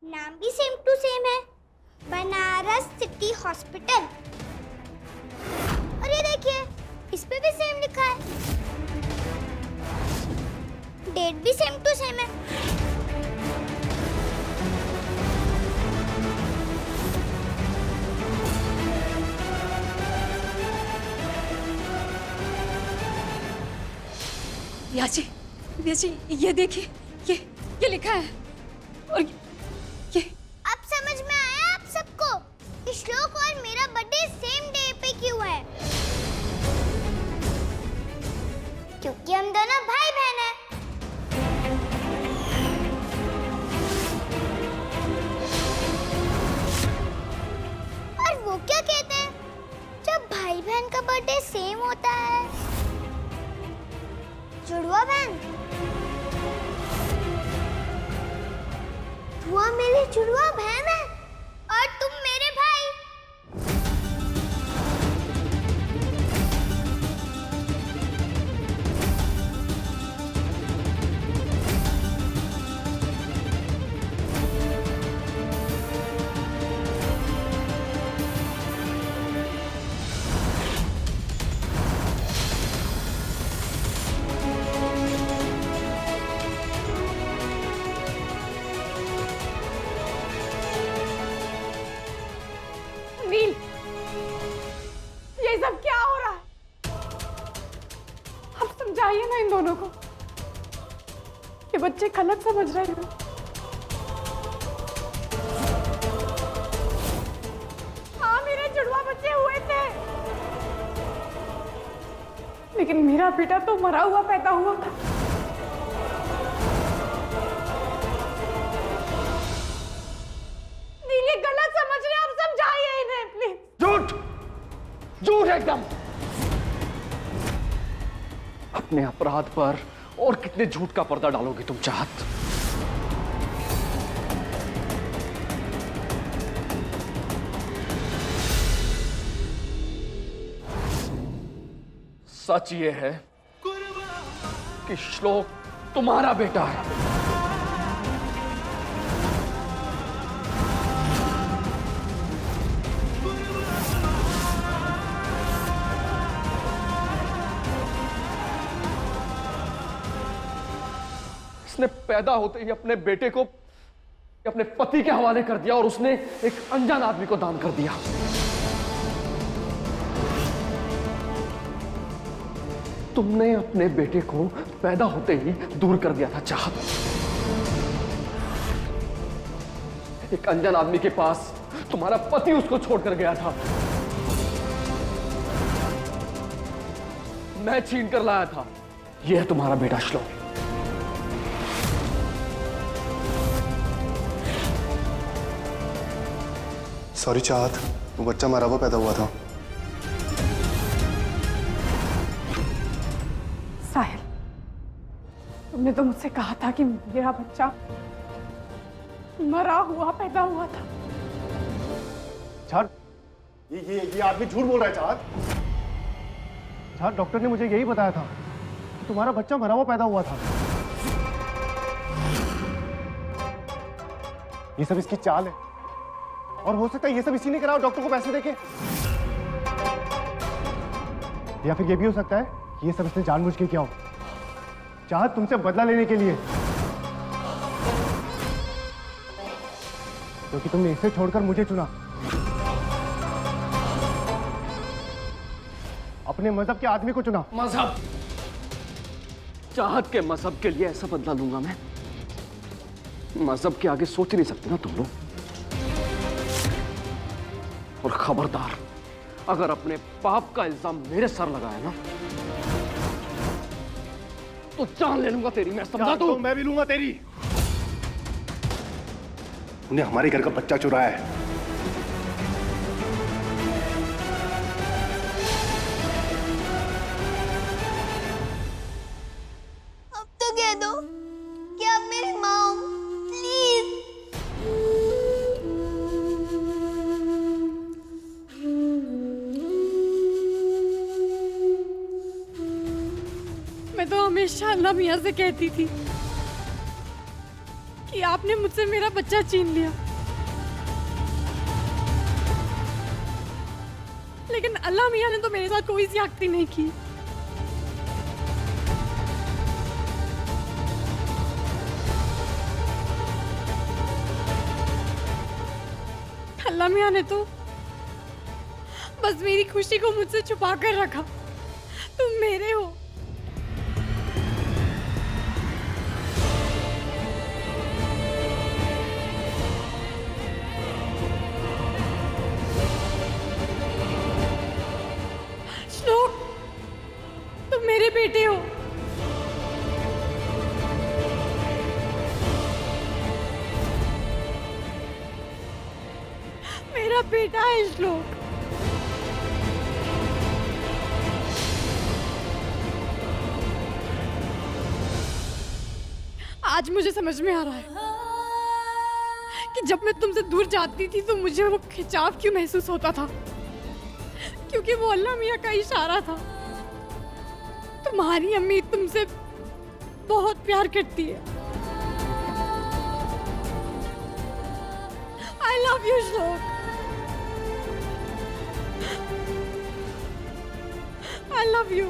नाम भी same to same है, बनारस सिटी हॉस्पिटल। और ये देखिए, इस पे भी सेम लिखा है, डेट भी सेम टू सेम है। रिया जी, ये देखिए, ये लिखा है। और ये अब समझ में आया आप सबको कि श्लोक और मेरा बर्थडे सेम डे पे क्यों है? क्योंकि हम दोनों भाई बहन हैं। और वो क्या कहते हैं, जब भाई बहन का बर्थडे सेम होता है, जुड़वा बहन। वो मेरी जुड़वा बहन है और तुम मेरे भाई। नील, ये सब क्या हो रहा है? आप समझाइए ना इन दोनों को, ये बच्चे गलत समझ रहे हैं। हाँ, मेरे जुड़वा बच्चे हुए थे, लेकिन मेरा बेटा तो मरा हुआ पैदा हुआ था। नील, ये गलत समझ रहे हैं, आप समझाइए इन्हें प्लीज। झूठ एकदम। अपने अपराध पर और कितने झूठ का पर्दा डालोगे तुम चाहत? सच ये है कि श्लोक तुम्हारा बेटा है। उसने पैदा होते ही अपने बेटे को अपने पति के हवाले कर दिया और उसने एक अनजान आदमी को दान कर दिया। तुमने अपने बेटे को पैदा होते ही दूर कर दिया था चाहत। एक अनजान आदमी के पास तुम्हारा पति उसको छोड़कर गया था, मैं छीन कर लाया था। यह है तुम्हारा बेटा श्लोक। सॉरी चाहत, वो बच्चा मरा हुआ पैदा हुआ था। साहिल, तुमने तो मुझसे कहा था कि मेरा बच्चा मरा हुआ पैदा हुआ था। चाहत, ये आदमी झूठ बोल रहा है चाहत। चाहत, डॉक्टर ने मुझे यही बताया था कि तुम्हारा बच्चा मरा हुआ पैदा हुआ था। ये सब इसकी चाल है, और हो सकता है ये सब इसी ने करा डॉक्टर को पैसे देके, या फिर ये भी हो सकता है कि ये सब इसने जानबूझ के किया हो, चाहत तुमसे बदला लेने के लिए, क्योंकि तुमने इसे छोड़कर मुझे चुना। अपने मजहब के आदमी को चुना। मजहब? चाहत के मजहब के लिए ऐसा बदला लूंगा मैं? मजहब के आगे सोच नहीं सकते ना तुम लोग। और खबरदार, अगर अपने पाप का इल्जाम मेरे सर लगाया ना तो जान ले लूंगा तेरी। मैं समझा दूं? मैं भी लूंगा तेरी। उन्हें हमारे घर का बच्चा चुराया है। अब तो कह दो कि आप मेरी माँ हो, प्लीज। मैं तो हमेशा अल्लाह मियां से कहती थी कि आपने मुझसे मेरा बच्चा छीन लिया, लेकिन अल्लाह मियां ने तो मेरे साथ कोई ज्यादती नहीं की। अल्लाह मियां ने तो बस मेरी खुशी को मुझसे छुपा कर रखा। तुम मेरे हो। श्लोक, तुम मेरे बेटे हो। मेरा बेटा है श्लोक। आज मुझे समझ में आ रहा है कि जब मैं तुमसे दूर जाती थी तो मुझे वो खिंचाव क्यों महसूस होता था, क्योंकि वो अल्लाह मियां का इशारा था। तुम्हारी अम्मी तुमसे बहुत प्यार करती है। आई लव यू श्लोक। I love you.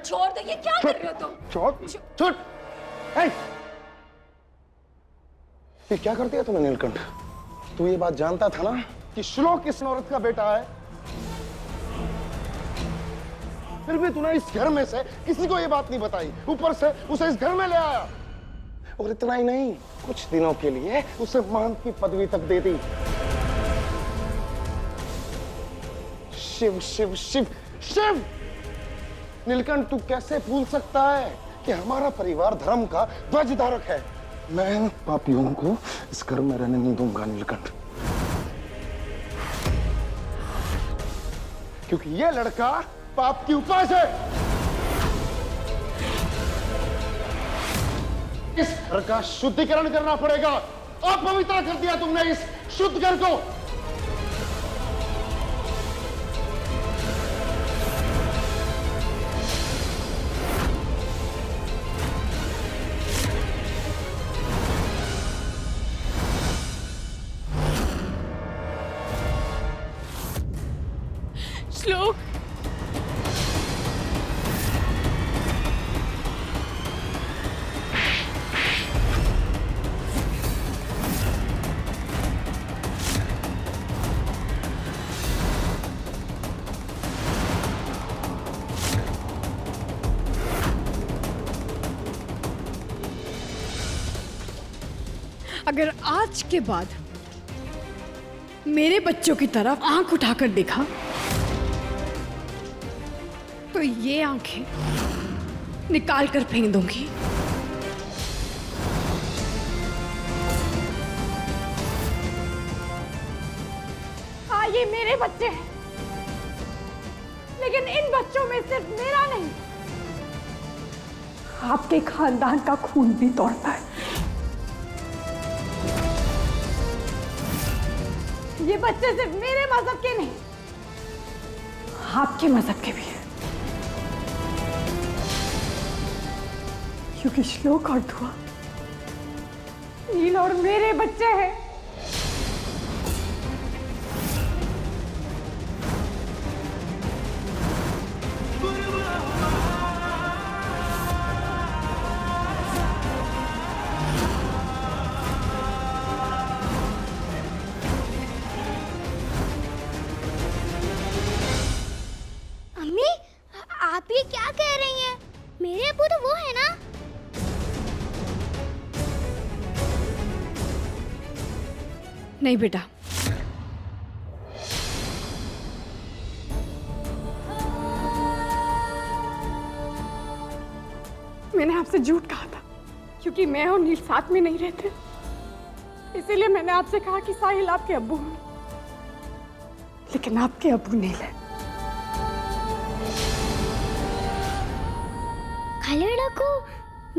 छोड़ दो, ये क्या कर रहे हो तुम? छोड़। ये क्या कर दिया तूने नीलकंठ? तू ये बात जानता था ना कि श्लोक इस औरत का बेटा है, फिर भी तूने इस घर में से किसी को ये बात नहीं बताई, ऊपर से उसे इस घर में ले आया। और इतना ही नहीं, कुछ दिनों के लिए उसे महंत की पदवी तक दे दी। शिव शिव शिव शिव! नीलकंठ, तू कैसे भूल सकता है कि हमारा परिवार धर्म का ध्वजधारक है। मैं पापियों को इस घर में रहने नहीं दूंगा नीलकंठ, क्योंकि ये लड़का पाप की उपज है। इस घर का शुद्धिकरण करना पड़ेगा। अपवित्र कर दिया तुमने इस शुद्ध घर को। श्लोक, अगर आज के बाद मेरे बच्चों की तरफ आंख उठाकर देखा तो ये आंखें निकाल कर फेंक दूंगी। हाँ, ये मेरे बच्चे हैं, लेकिन इन बच्चों में सिर्फ मेरा नहीं, आपके खानदान का खून भी दौड़ता है। ये बच्चे सिर्फ मेरे मजहब के नहीं, आपके मजहब के भी हैं। क्योंकि श्लोक और धुआ नील और मेरे बच्चे हैं। अम्मी, आप ये क्या कह रही हैं? मेरे अब्बू तो वो है ना? नहीं बेटा, मैंने आपसे झूठ कहा था, क्योंकि मैं और नील साथ में नहीं रहते। इसीलिए मैंने आपसे कहा कि साहिल आपके अब्बू हैं, लेकिन आपके अब्बू नील है। खालिड़ा को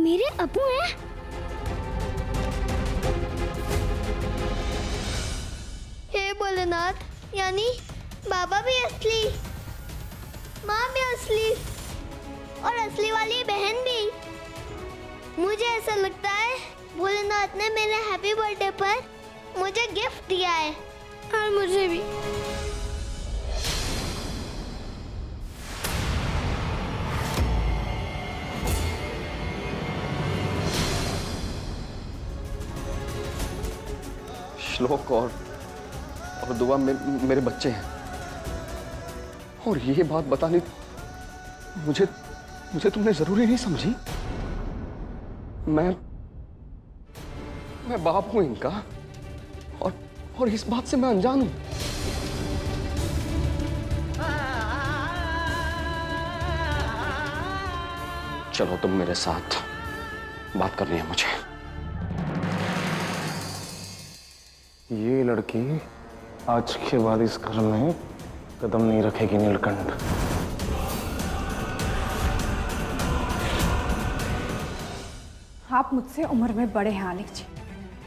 मेरे अब्बू हैं? हे भोलेनाथ, यानी बाबा भी असली, माँ भी असली और असली वाली बहन भी। मुझे ऐसा लगता है भोलेनाथ ने मेरे हैप्पी बर्थडे पर मुझे गिफ्ट दिया है, और मुझे भी। श्लोक और दुआ मेरे बच्चे हैं, और ये बात बतानी मुझे तुमने जरूरी नहीं समझी। मैं बाप हूं इनका, और इस बात से मैं अनजान हूं। चलो तुम मेरे साथ, बात करनी है मुझे। ये लड़की आज के बाद इस घर में कदम नहीं रखेगी नीलकंठ। आप मुझसे उम्र में बड़े हैं आलिक जी,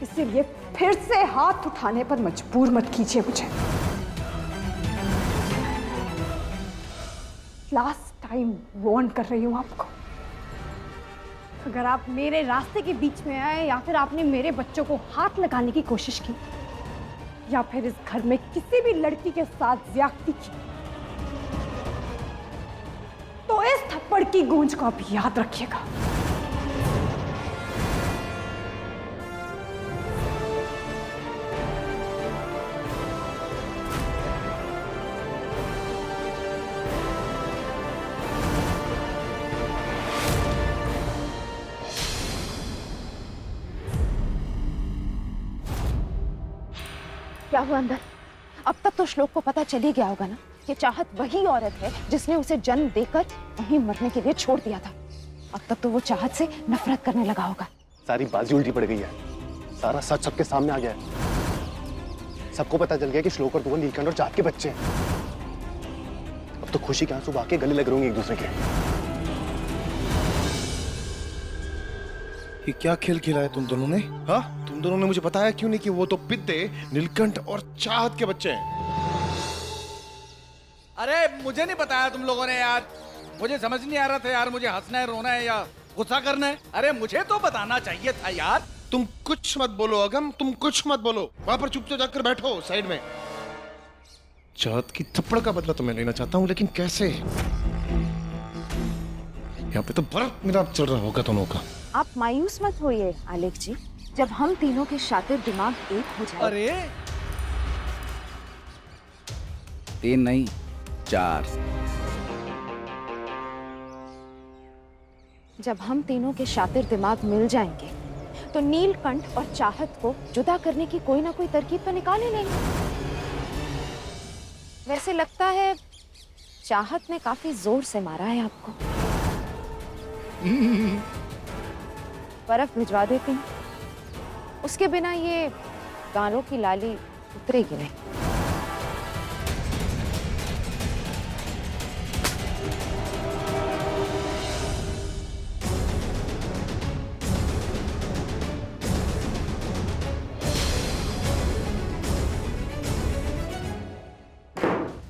इसीलिए फिर से हाथ उठाने पर मजबूर मत कीजिए मुझे। लास्ट टाइम वार्न कर रही हूं आपको, अगर आप मेरे रास्ते के बीच में आए या फिर आपने मेरे बच्चों को हाथ लगाने की कोशिश की या फिर इस घर में किसी भी लड़की के साथ ज्यादती की, तो इस थप्पड़ की गूंज को आप याद रखिएगा। क्या हुआ अंदर? अब तक तो श्लोक को पता चल ही गया होगा ना कि चाहत वही औरत है जिसने उसे जन्म देकर वहीं मरने के लिए छोड़ दिया था। अब तक तो वो चाहत से नफरत करने लगा होगा। सारी बाजी उल्टी पड़ गई है, सारा सच सबके सामने आ गया है। सबको पता चल गया कि श्लोक और दुआ नीलकंठ और चाहत के बच्चे हैं। अब तो खुशी के आंसू बहा के गले लग रहे होंगे एक दूसरे के। ये क्या खेल खेला है तुम दोनों ने? हाँ, तुम दोनों ने मुझे बताया क्यों नहीं कि वो तो पिद्दे नीलकंठ और चाहत के बच्चे हैं? अरे मुझे नहीं बताया तुम लोगों ने यार, मुझे समझ नहीं आ रहा था यार, मुझे हंसना है, रोना है या गुस्सा करना है। अरे मुझे तो बताना चाहिए था यार। तुम कुछ मत बोलो अगम, तुम कुछ मत बोलो, वहां पर चुपचाप जाकर बैठो साइड में। चाहत की थप्पड़ का बदला तो मैं लेना चाहता हूँ, लेकिन कैसे? यहाँ पे तो बर्फ मिलाप चल रहा होगा दोनों का। आप मायूस मत होइए आलेख जी, जब हम तीनों के शातिर दिमाग एक हो जाए। अरे 3 नहीं 4। जब हम तीनों के शातिर दिमाग मिल जाएंगे तो नीलकंठ और चाहत को जुदा करने की कोई ना कोई तरकीब तो निकाल ही लेंगे। वैसे लगता है चाहत ने काफी जोर से मारा है आपको। बर्फ भिजवा देती हूँ, उसके बिना ये गालों की लाली उतरेगी नहीं।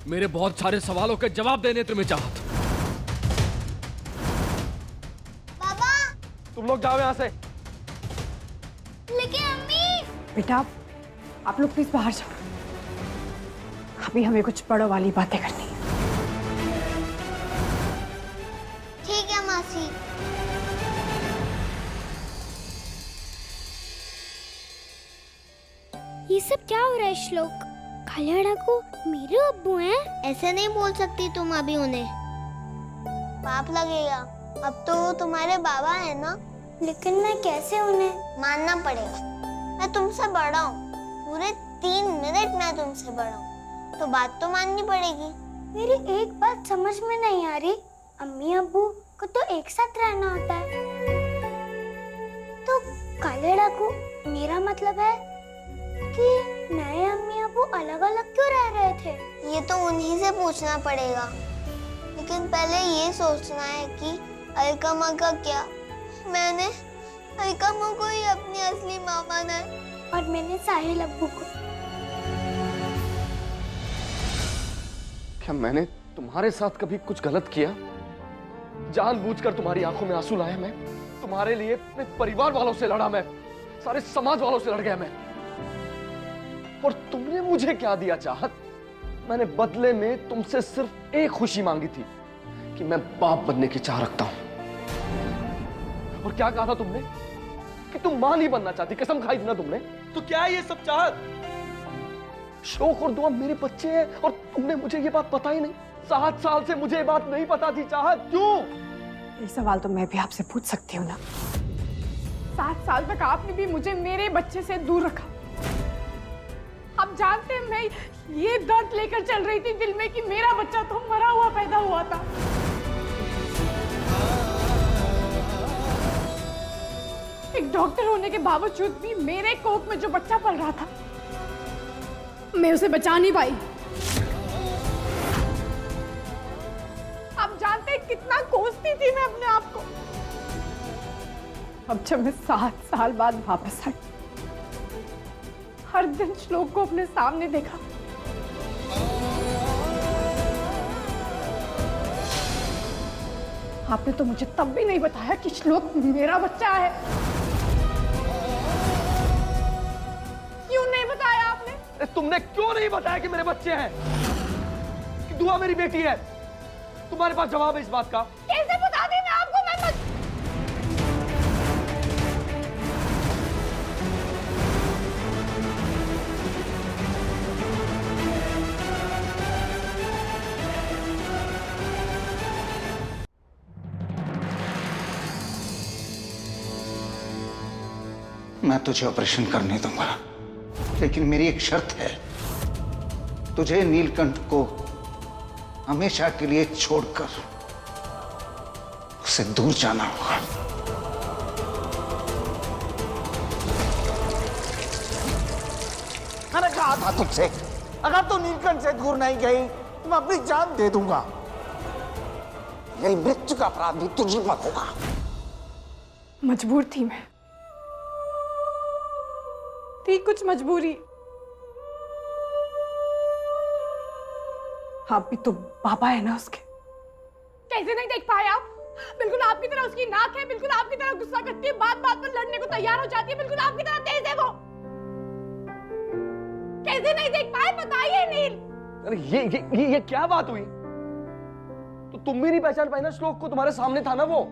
मेरे बहुत सारे सवालों के जवाब देने तुम्हें चाहत। बाबा, तुम लोग जाओ यहाँ से। लेकिन अम्मी। बेटा आप लोग प्लीज बाहर जाओ, अभी हमें कुछ बड़ों वाली बातें करनी है। ठीक है मासी। ये सब क्या हो रहा है श्लोक? कालिया डाकू मेरे अब्बू हैं? ऐसे नहीं बोल सकती तुम अभी उन्हें, पाप लगेगा। अब तो वो तुम्हारे बाबा है ना। लेकिन मैं कैसे उन्हें मानना पड़ेगा? मैं तुमसे बड़ा हूँ, पूरे 3 मिनट मैं तुमसे बड़ा हूँ, तो बात तो माननी पड़ेगी। मेरी एक बात समझ में नहीं आ रही, अम्मी अब्बू को तो एक साथ रहना होता है, तो काले डाकू मेरा मतलब है कि नए अम्मी अब्बू अलग अलग क्यों रह रहे थे? ये तो उन्हीं से पूछना पड़ेगा, लेकिन पहले ये सोचना है कि अलका मलका क्या मैंने अलकमो को ही अपनी असली माँ माना है और मैंने साहिल अब्बू को। क्या मैंने तुम्हारे साथ कभी कुछ गलत किया? जानबूझकर तुम्हारी आंखों में आंसू लाया मैं? तुम्हारे लिए अपने परिवार वालों से लड़ा मैं, सारे समाज वालों से लड़ गया मैं। और तुमने मुझे क्या दिया चाहत? मैंने बदले में तुमसे सिर्फ एक खुशी मांगी थी कि मैं बाप बनने की चाह रखता हूं। और क्या कहा था तुमने? कि तुम मां नहीं बनना चाहती, कसम खाई थी ना तुमने। तो क्या है ये सब चाहत? शौक और दुआ मेरे बच्चे हैं और तुमने मुझे ये बात पता ही नहीं। 7 साल से मुझे ये बात नहीं पता थी चाहत, क्यों? ये सवाल तो मैं भी आपसे पूछ सकती हूँ ना। 7 साल तक आपने भी मुझे मेरे बच्चे से दूर रखा। आप जानते हैं मैं ये दर्द लेकर चल रही थी दिल में कि मेरा बच्चा तो मरा हुआ पैदा हुआ था। एक डॉक्टर होने के बावजूद भी मेरे कोख में जो बच्चा पल रहा था, मैं उसे बचा नहीं पाई। आप जानते हैं कितना कोसती थी मैं अपने आप को। अब जब मैं 7 साल बाद वापस आई, हर दिन श्लोक को अपने सामने देखा, आपने तो मुझे तब भी नहीं बताया कि श्लोक मेरा बच्चा है। क्यों नहीं बताया आपने? तुमने क्यों नहीं बताया कि मेरे बच्चे हैं, कि दुआ मेरी बेटी है? तुम्हारे पास जवाब है इस बात का? कैसे बता दें मैं आपको? मैं तुझे ऑपरेशन करने दूंगा, लेकिन मेरी एक शर्त है। तुझे नीलकंठ को हमेशा के लिए छोड़कर उसे दूर जाना होगा। मैंने कहा था तुझसे, अगर तू नीलकंठ से दूर नहीं गई तो मैं अपनी जान दे दूंगा। मेरी मृत्यु का अपराध भी तुझी पर होगा। मजबूर थी मैं, थी कुछ मजबूरी। आप भी तो बाबा है ना उसके। कैसे नहीं देख पाए आप? बिल्कुल आपकी तरह उसकी नाक है, बिल्कुल आपकी तरह गुस्सा करती है, बात बात पर लड़ने को तैयार हो जाती है, बिल्कुल आपकी तरह तेज है वो। कैसे नहीं देख पाए? बताइए नील। अरे ये क्या बात हुई? तो तुम भी नहीं पहचान पाई ना श्लोक को? तुम्हारे सामने था ना वो।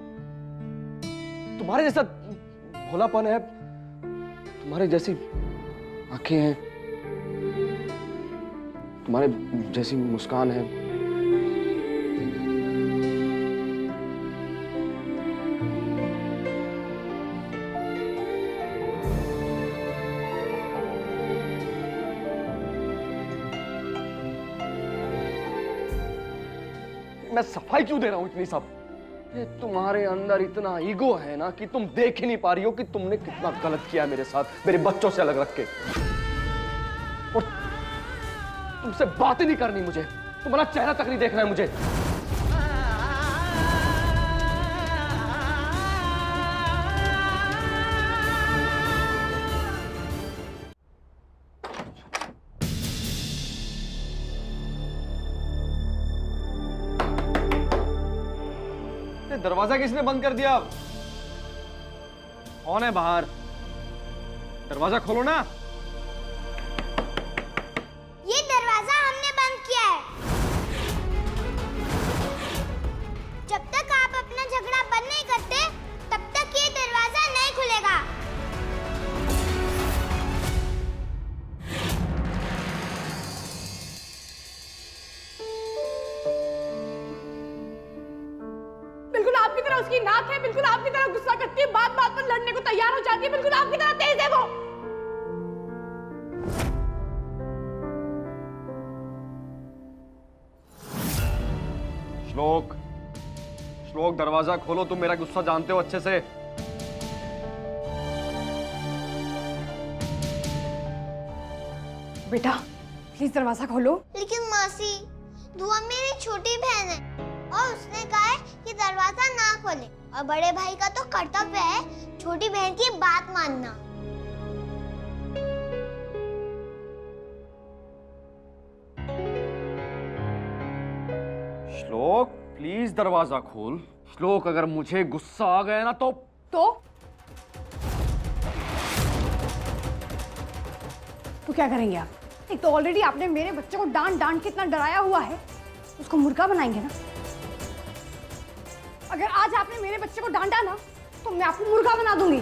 तुम्हारे जैसा भोलापन है, तुम्हारे जैसी आंखें हैं, तुम्हारे जैसी मुस्कान है। मैं सफाई क्यों दे रहा हूं इतनी सब? ये तुम्हारे अंदर इतना ईगो है ना कि तुम देख ही नहीं पा रही हो कि तुमने कितना गलत किया मेरे साथ, मेरे बच्चों से अलग रख के। और तुमसे बात ही नहीं करनी मुझे, तुम्हारा चेहरा तक नहीं देखना है मुझे। दरवाजा किसने बंद कर दिया? कौन है बाहर? दरवाजा खोलो ना। ये दरवाजा हमने बंद किया है। जब तक आप अपना झगड़ा बंद नहीं करते, तब तक ये दरवाजा नहीं खुलेगा। बिल्कुल आपकी तरह उसकी नाक है, बिल्कुल आपकी तरह गुस्सा करती है, बात बात पर लड़ने को तैयार हो जाती है, बिल्कुल आपकी तरह तेज है वो। श्लोक, श्लोक दरवाजा खोलो, तुम मेरा गुस्सा जानते हो अच्छे से। बेटा प्लीज दरवाजा खोलो। लेकिन मासी, दुआ मेरी छोटी बहन है और उसने कहा है कि दरवाजा ना खोले और बड़े भाई का तो कर्तव्य है छोटी बहन की बात मानना। श्लोक प्लीज दरवाजा खोल। श्लोक अगर मुझे गुस्सा आ गया ना तो क्या करेंगे आप? एक तो ऑलरेडी आपने मेरे बच्चे को डांट डांट के इतना डराया हुआ है, उसको मुर्गा बनाएंगे ना। अगर आज आपने मेरे बच्चे को डांटा ना तो मैं आपको मुर्गा बना दूंगी।